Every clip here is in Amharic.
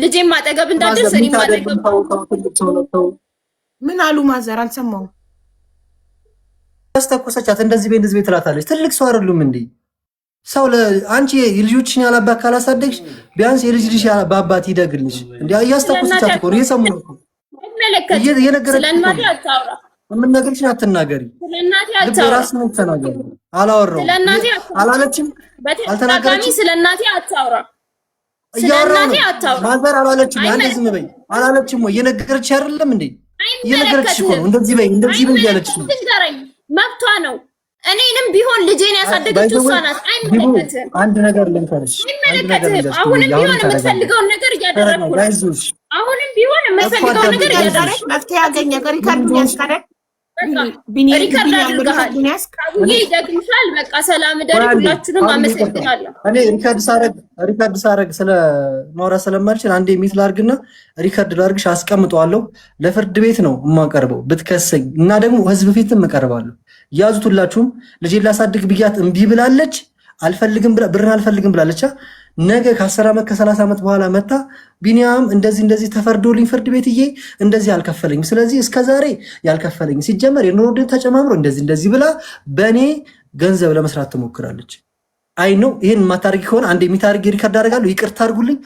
ልጄም ማጠገብ እንዳደርስ እኔ ማጠገብ ምን አሉ ማዘር አልሰማሁም። አስተኮሰቻት እንደዚህ ቤት ትላታለች። ትልቅ ሰው አይደሉም እንዴ? ሰው አንቺ የልጆችሽን ያላባት ካላሳደግሽ ቢያንስ የልጅ ልጅ በአባት ይደግልሽ እንዴ? እያስተኮሰቻት እኮ ነው። እየሰሙ ነው እኮ ምን ነገርሽን አትናገሪ። ራስ ነው ተናገሪ። አላወራሁም አላለችም። በተደጋጋሚ ስለናቴ አታውራ። ስለናቴ አታውራ ማዘር አላለችም። አንዴ ዝም በይ አላለችም ወይ? እየነገረችሽ አይደለም እንዴ? እየነገረችሽ እኮ ነው። እንደዚህ በይ እያለችሽ ነው። መብቷ ነው። እኔንም ቢሆን ልጄን ያሳደገችው እሷ ናት። አይመለከትም። አንድ ነገር ልንገርሽ፣ አሁንም ቢሆን የምትፈልገውን ነገር እያደረግኩ ነው። አሁንም ቢሆን የምትፈልገውን ነገር እያደረግኩ መፍትሄ ያገኘ ሪካርድ ያስቀረ ሪካርድ አድርገሃል። አቡዬ ይደግምሻል። በቃ ሰላም ደሪ። ሁላችሁንም አመሰግናለሁ። እኔ ሪካርድ ሳረግ ስለ ማውራት ስለማልችል አንዴ ሚት ላርግና ሪካርድ ላርግሽ አስቀምጠዋለሁ። ለፍርድ ቤት ነው የማቀርበው ብትከሰኝ እና ደግሞ ህዝብ ፊትም እቀርባለሁ። ያዙት ሁላችሁም። ልጄን ላሳድግ ብያት እምቢ ብላለች። አልፈልግም ብላ ብርን አልፈልግም ብላለች። ነገ ከ10 ዓመት ከ30 ዓመት በኋላ መጣ ቢኒያም እንደዚህ ተፈርዶልኝ ፍርድ ቤትዬ እንደዚህ አልከፈለኝም፣ ስለዚህ እስከዛሬ ያልከፈለኝ ሲጀመር የኑሮ ውድነት ተጨማምሮ እንደዚህ ብላ በእኔ ገንዘብ ለመስራት ትሞክራለች። አይ ነው ይሄን ማታርጊ ከሆነ አንዴ ሚታርጊ ሪከርድ አደርጋለሁ። ይቅርታ አድርጉልኝ።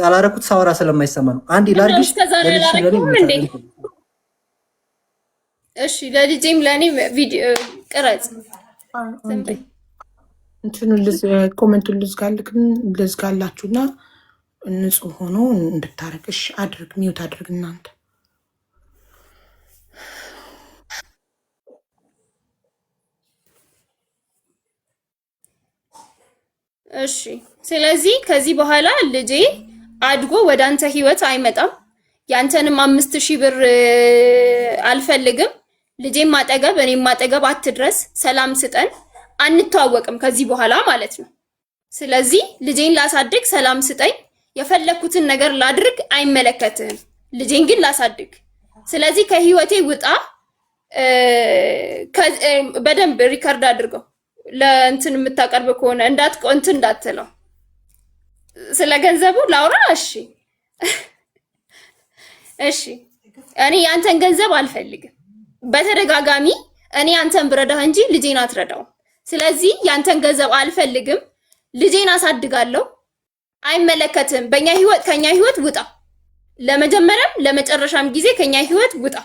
አላረኩት ሳወራ ስለማይሰማ ነው። አንዴ ላርግሽ። እሺ ለልጄም ለኔም ቪዲዮ ቅረጽ። ኮሜንቱን ልዝጋላችሁና ንጹህ ሆኖ እንድታረግሽ አድርግ። ሚውት አድርግ እናንተ። እሺ ስለዚህ ከዚህ በኋላ ልጄ አድጎ ወደ አንተ ህይወት አይመጣም። ያንተንም 5000 ብር አልፈልግም። ልጄም ማጠገብ እኔም ማጠገብ አትድረስ። ሰላም ስጠን። አንተዋወቅም ከዚህ በኋላ ማለት ነው። ስለዚህ ልጄን ላሳድግ፣ ሰላም ስጠኝ፣ የፈለኩትን ነገር ላድርግ፣ አይመለከትህም። ልጄን ግን ላሳድግ። ስለዚህ ከህይወቴ ውጣ። በደንብ ሪከርድ አድርገው። ለእንትን የምታቀርብ ከሆነ እንትን እንዳትለው። ስለ ገንዘቡ ላውራ። እሺ እኔ ያንተን ገንዘብ አልፈልግም። በተደጋጋሚ እኔ አንተን ብረዳህ እንጂ ልጄን አትረዳው። ስለዚህ ያንተን ገንዘብ አልፈልግም። ልጄን አሳድጋለሁ። አይመለከትም። ከኛ ህይወት ውጣ። ለመጀመሪያም ለመጨረሻም ጊዜ ከኛ ህይወት ውጣ።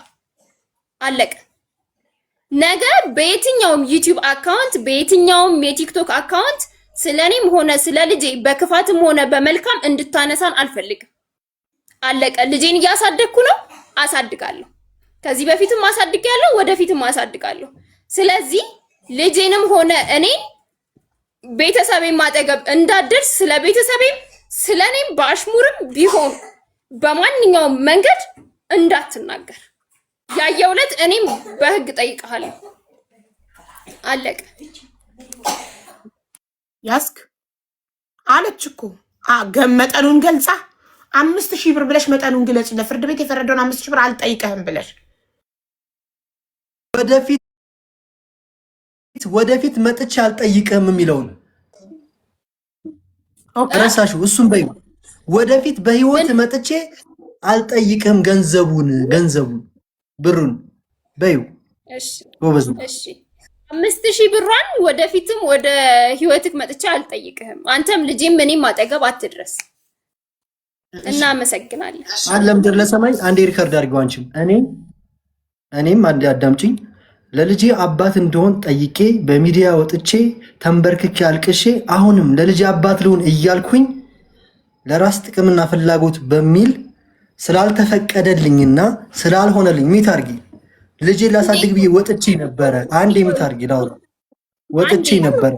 አለቀ። ነገ በየትኛውም ዩቲዩብ አካውንት፣ በየትኛውም የቲክቶክ አካውንት ስለኔም ሆነ ስለ ልጄ በክፋትም ሆነ በመልካም እንድታነሳን አልፈልግም። አለቀ። ልጄን እያሳደግኩ ነው፣ አሳድጋለሁ። ከዚህ በፊትም አሳድጋለሁ፣ ወደፊትም አሳድጋለሁ። ስለዚህ ልጄንም ሆነ እኔ ቤተሰቤን ማጠገብ እንዳደርስ ስለ ቤተሰቤም ስለኔም በአሽሙርም ቢሆን በማንኛውም መንገድ እንዳትናገር። ያየው ዕለት እኔም በህግ ጠይቀሃለሁ። አለቀ። ያስክ አለች እኮ መጠኑን ገልጻ 5000 ብር ብለሽ መጠኑን ግለጽ። ለፍርድ ቤት የፈረደውን 5000 ብር አልጠይቀህም ብለሽ ወደፊት መጥቼ አልጠይቅህም የሚለውን ረሳሽው። እሱም በይ ወደፊት በህይወት መጥቼ አልጠይቅህም ገንዘቡን ብሩን በይው። እሺ ጎበዝ። እሺ 5000 ብሯን ወደፊትም ወደ ህይወትክ መጥቼ አልጠይቅህም። አንተም ልጄም እኔም አጠገብ አትድረስ። እናመሰግናለን። ለምድር ለሰማይ አንዴ ሪከርድ አድርገው። አንቺም እኔም አንዴ አዳምጪኝ። ለልጄ አባት እንደሆን ጠይቄ በሚዲያ ወጥቼ ተንበርክኬ አልቅሼ አሁንም ለልጄ አባት ልሁን እያልኩኝ ለራስ ጥቅምና ፍላጎት በሚል ስላልተፈቀደልኝና ስላልሆነልኝ ሚት አድርጊ። ልጄ ላሳድግ ብዬ ወጥቼ ነበረ። አንዴ ሚት አድርጊ። ላውራ ወጥቼ ነበረ።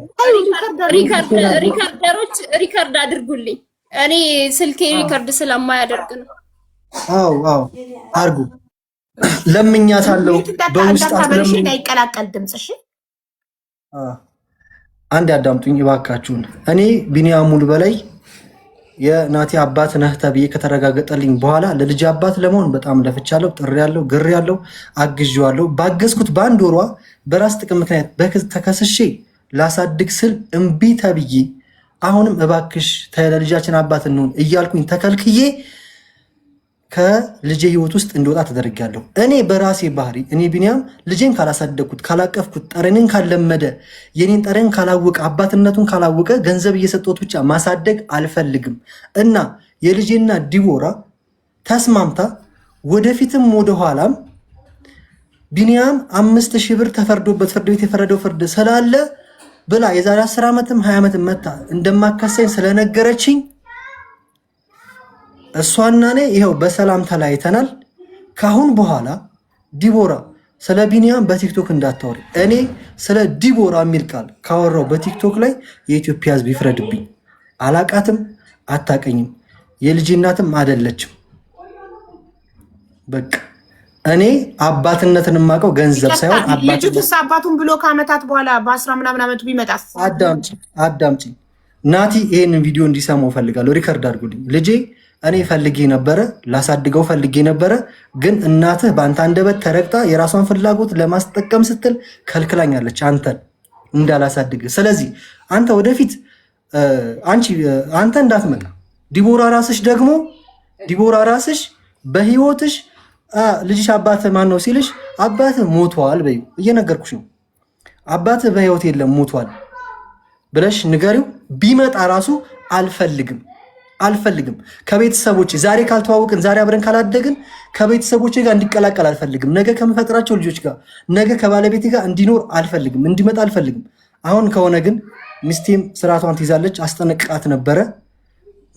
ሪከርደሮች ሪከርድ አድርጉልኝ። እኔ ስልኬ ሪከርድ ስለማያደርግ ነው። አዎ አርጉ። ለምኛታለሁ። በውስጥ አስለምኝ አይቀላቀል ድምጽሽ። አንድ አዳምጡኝ እባካችሁን። እኔ ቢኒያም ሙሉ በላይ የናቲ አባት ነህ ተብዬ ከተረጋገጠልኝ በኋላ ለልጅ አባት ለመሆን በጣም ለፍቻለሁ፣ ጥሬያለሁ፣ ግሬያለሁ፣ አግዤዋለሁ። ባገዝኩት በአንድ ወሯ በራስ ጥቅም ምክንያት ተከስሼ ላሳድግ ስል እምቢ ተብዬ አሁንም እባክሽ ለልጃችን አባት እንሁን እያልኩኝ ተከልክዬ ከልጄ ህይወት ውስጥ እንዲወጣ ተደርጊያለሁ። እኔ በራሴ ባህሪ እኔ ቢኒያም ልጄን ካላሳደግኩት ካላቀፍኩት ጠረንን ካለመደ የኔን ጠረን ካላወቀ አባትነቱን ካላወቀ ገንዘብ እየሰጠሁት ብቻ ማሳደግ አልፈልግም እና የልጄና ዲቦራ ተስማምታ ወደፊትም ወደኋላም ቢኒያም 5000 ብር ተፈርዶበት ፍርድ ቤት የፈረደው ፍርድ ስላለ ብላ የዛሬ 10 ዓመትም 20 ዓመትም መታ እንደማካሰኝ ስለነገረችኝ እሷና እኔ ይሄው በሰላም ተለያይተናል። ካሁን በኋላ ዲቦራ ስለ ቢኒያም በቲክቶክ እንዳታወሪ። እኔ ስለ ዲቦራ የሚል ቃል ካወራው በቲክቶክ ላይ የኢትዮጵያ ሕዝብ ይፍረድብኝ። አላቃትም፣ አታቀኝም፣ የልጅ እናትም አይደለችም። በቃ እኔ አባትነትን የማውቀው ገንዘብ ሳይሆን ልጅቱስ አባቱን ብሎ ከዓመታት በኋላ በ10 ምናምን ዓመቱ ቢመጣስ? አዳምጪ ናቲ፣ ይሄንን ቪዲዮ እንዲሰማው ፈልጋለሁ። ሪከርድ አድርጉልኝ። ልጄ እኔ ፈልጌ ነበረ፣ ላሳድገው ፈልጌ ነበረ፣ ግን እናትህ በአንተ አንደበት ተረግጣ የራሷን ፍላጎት ለማስጠቀም ስትል ከልክላኛለች አንተን እንዳላሳድግ። ስለዚህ አንተ ወደፊት አንተ እንዳትመጣ ዲቦራ ራስሽ በህይወትሽ ልጅሽ አባት ማን ነው ሲልሽ አባት ሞቷል በይው። እየነገርኩሽ ነው። አባት በህይወት የለም ሞቷል ብለሽ ንገሪው። ቢመጣ ራሱ አልፈልግም ከቤተሰቦች ዛሬ ካልተዋወቅን ዛሬ አብረን ካላደግን ከቤተሰቦች ጋር እንዲቀላቀል አልፈልግም። ነገ ከምፈጥራቸው ልጆች ጋር ነገ ከባለቤቴ ጋር እንዲኖር አልፈልግም፣ እንዲመጣ አልፈልግም። አሁን ከሆነ ግን ሚስቴም ስርዓቷን ትይዛለች። አስጠነቅቃት ነበረ።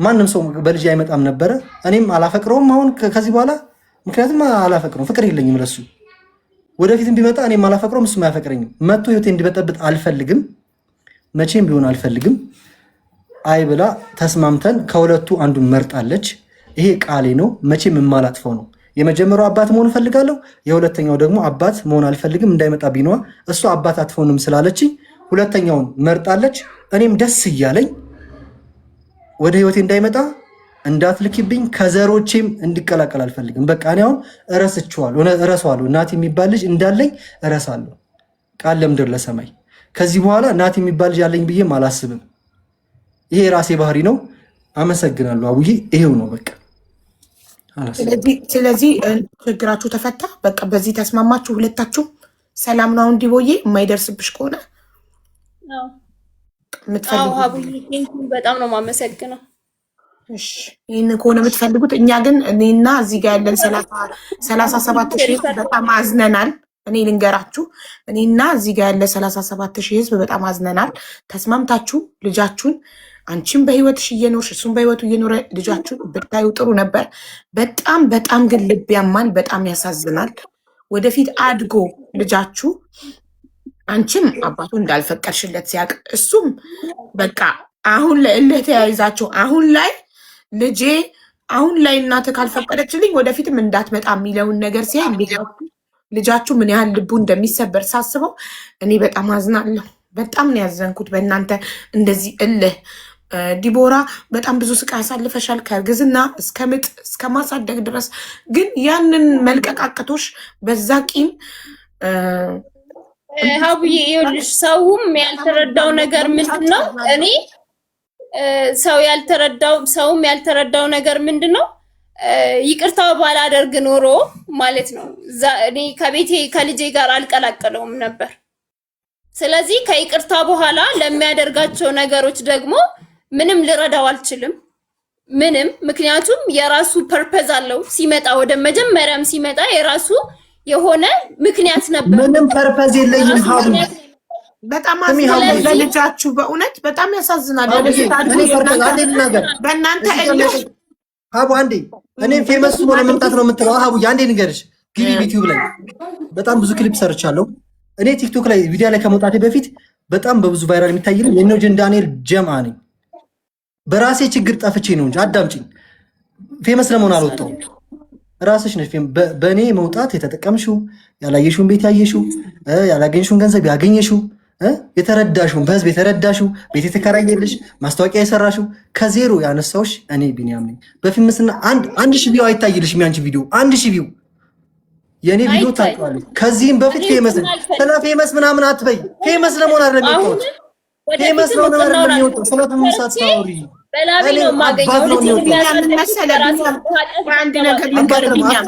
ማንም ሰው በልጅ አይመጣም ነበረ። እኔም አላፈቅረውም አሁን ከዚህ በኋላ ምክንያቱም አላፈቅረውም፣ ፍቅር የለኝም ለሱ። ወደፊትም ቢመጣ እኔም አላፈቅረውም፣ እሱም አያፈቅረኝም። መጥቶ ህይወቴ እንዲበጠብጥ አልፈልግም፣ መቼም ቢሆን አልፈልግም። አይ ብላ ተስማምተን ከሁለቱ አንዱን መርጣለች። ይሄ ቃሌ ነው፣ መቼም የማላጥፈው ነው። የመጀመሪያው አባት መሆን እፈልጋለሁ፣ የሁለተኛው ደግሞ አባት መሆን አልፈልግም። እንዳይመጣ ቢነዋ እሱ አባት አትሆንም ስላለችኝ ሁለተኛውን መርጣለች። እኔም ደስ እያለኝ ወደ ህይወቴ እንዳይመጣ እንዳትልኪብኝ ከዘሮቼም እንዲቀላቀል አልፈልግም። በቃ እኔ አሁን እረሳዋለሁ። ናቲ የሚባል ልጅ እንዳለኝ እረሳለሁ። ቃል ለምድር ለሰማይ። ከዚህ በኋላ ናቲ የሚባል ልጅ አለኝ ብዬም አላስብም። ይሄ የራሴ ባህሪ ነው። አመሰግናለሁ አቡዬ። ይሄው ነው በቃ። ስለዚህ ችግራችሁ ተፈታ። በቃ በዚህ ተስማማችሁ ሁለታችሁ። ሰላም ነው። አሁን ዲቦዬ የማይደርስብሽ ከሆነ በጣም ነው የማመሰግነው። ይህን ከሆነ የምትፈልጉት እኛ ግን እኔና እዚህ ጋር ያለን 37,000 በጣም አዝነናል። እኔ ልንገራችሁ፣ እኔና እዚህ ጋር ያለ 37,000 ህዝብ በጣም አዝነናል። ተስማምታችሁ ልጃችሁን አንቺም በህይወትሽ እየኖርሽ እሱም በህይወቱ እየኖረ ልጃችሁን ብታዩ ጥሩ ነበር። በጣም ግን ልብ ያማል። በጣም ያሳዝናል። ወደፊት አድጎ ልጃችሁ አንቺም አባቱ እንዳልፈቀድሽለት ሲያውቅ እሱም በቃ አሁን ላይ እልህ ተያይዛችሁ ልጄ አሁን ላይ እናትህ ካልፈቀደችልኝ ወደፊትም እንዳትመጣ የሚለውን ነገር ሲያይ ልጃችሁ ምን ያህል ልቡ እንደሚሰበር ሳስበው እኔ በጣም አዝናለሁ። በጣም ነው ያዘንኩት በእናንተ እንደዚህ እልህ። ዲቦራ በጣም ብዙ ስቃይ አሳልፈሻል፣ ከእርግዝና እስከ ምጥ እስከ ማሳደግ ድረስ። ግን ያንን መልቀቅ አቅቶሽ በዛ ቂም ሀቡዬ ይኸውልሽ፣ ሰውም ያልተረዳው ነገር ምንድን ነው? እኔ ሰውም ያልተረዳው ነገር ምንድን ነው? ይቅርታው ባላደርግ ኖሮ ማለት ነው እኔ ከልጄ ጋር አልቀላቀለውም ነበር። ስለዚህ ከይቅርታ በኋላ ለሚያደርጋቸው ነገሮች ደግሞ ምንም ልረዳው አልችልም። ምንም። ምክንያቱም የራሱ ፐርፐዝ አለው። ሲመጣ ወደ መጀመሪያም ሲመጣ የራሱ የሆነ ምክንያት ነበር። ምንም ፐርፐዝ የለኝም። በጣም አዝናለሁ ለልጃችሁ። በእውነት በጣም ያሳዝናል። በእናንተ ሀቡ አንዴ እኔ ፌመስ ሆነ መምጣት ነው የምትለው። ሀቡ አንዴ ንገርሽ፣ ግቢ ዩቲዩብ ላይ በጣም ብዙ ክሊፕ ሰርቻለሁ። እኔ ቲክቶክ ላይ ቪዲዮ ላይ ከመውጣቴ በፊት በጣም በብዙ ቫይራል የሚታይልኝ የኖጀን ዳንኤል ጀምአ ነኝ። በራሴ ችግር ጠፍቼ ነው እንጂ አዳምጪኝ። ፌመስ ለመሆን አልወጣሁም። ራስሽ ነሽ በእኔ መውጣት የተጠቀምሽው፣ ያላየሽውን ቤት ያየሽው፣ ያላገኝሽውን ገንዘብ ያገኘሽው፣ የተረዳሽውን በህዝብ የተረዳሽው፣ ቤት የተከራየልሽ፣ ማስታወቂያ የሰራሽው ከዜሮ ያነሳውሽ እኔ ቢኒያም ነኝ። በፌመስና አንድ ሺህ ቪው አይታይልሽም። ያንቺ ቪዲዮ 1000 ቪው የኔ ቪዲዮ ታውቃለሽ። ከዚህም በፊት ፌመስ ስለ ፌመስ ምናምን አትበይ። ፌመስ ለመሆን አይደለም የወጣሁት። ፌመስ ነው ነው የሚወጣው። ስለ ትምህርት ሳታወሪ በላቤ ነው የማገኘው። አንድ ነገር ልንገር፣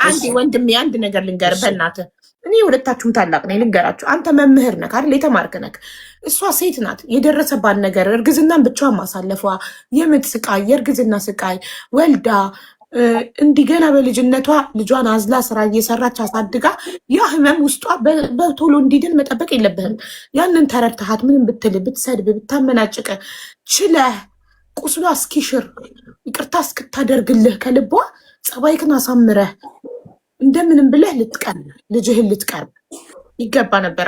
አንድ ወንድሜ አንድ ነገር ልንገር፣ በእናትህ እኔ ሁለታችሁም ታላቅ ነኝ፣ ልንገራችሁ። አንተ መምህር ነህ አይደል? የተማርክ ነህ። እሷ ሴት ናት። የደረሰባት ነገር እርግዝናን ብቻዋን ማሳለፏ፣ የምጥ ስቃይ፣ የእርግዝና ስቃይ ወልዳ እንዲገና በልጅነቷ ልጇን አዝላ ስራ እየሰራች አሳድጋ ያ ህመም ውስጧ በቶሎ እንዲድን መጠበቅ የለብህም። ያንን ተረድተሃት ምንም ብትል ብትሰድብ ብታመናጭቅ ችለህ ቁስሏ እስኪሽር ይቅርታ እስክታደርግልህ ከልቧ ጸባይክን አሳምረህ እንደምንም ብለህ ልትቀርብ ልጅህን ልትቀርብ ይገባ ነበር።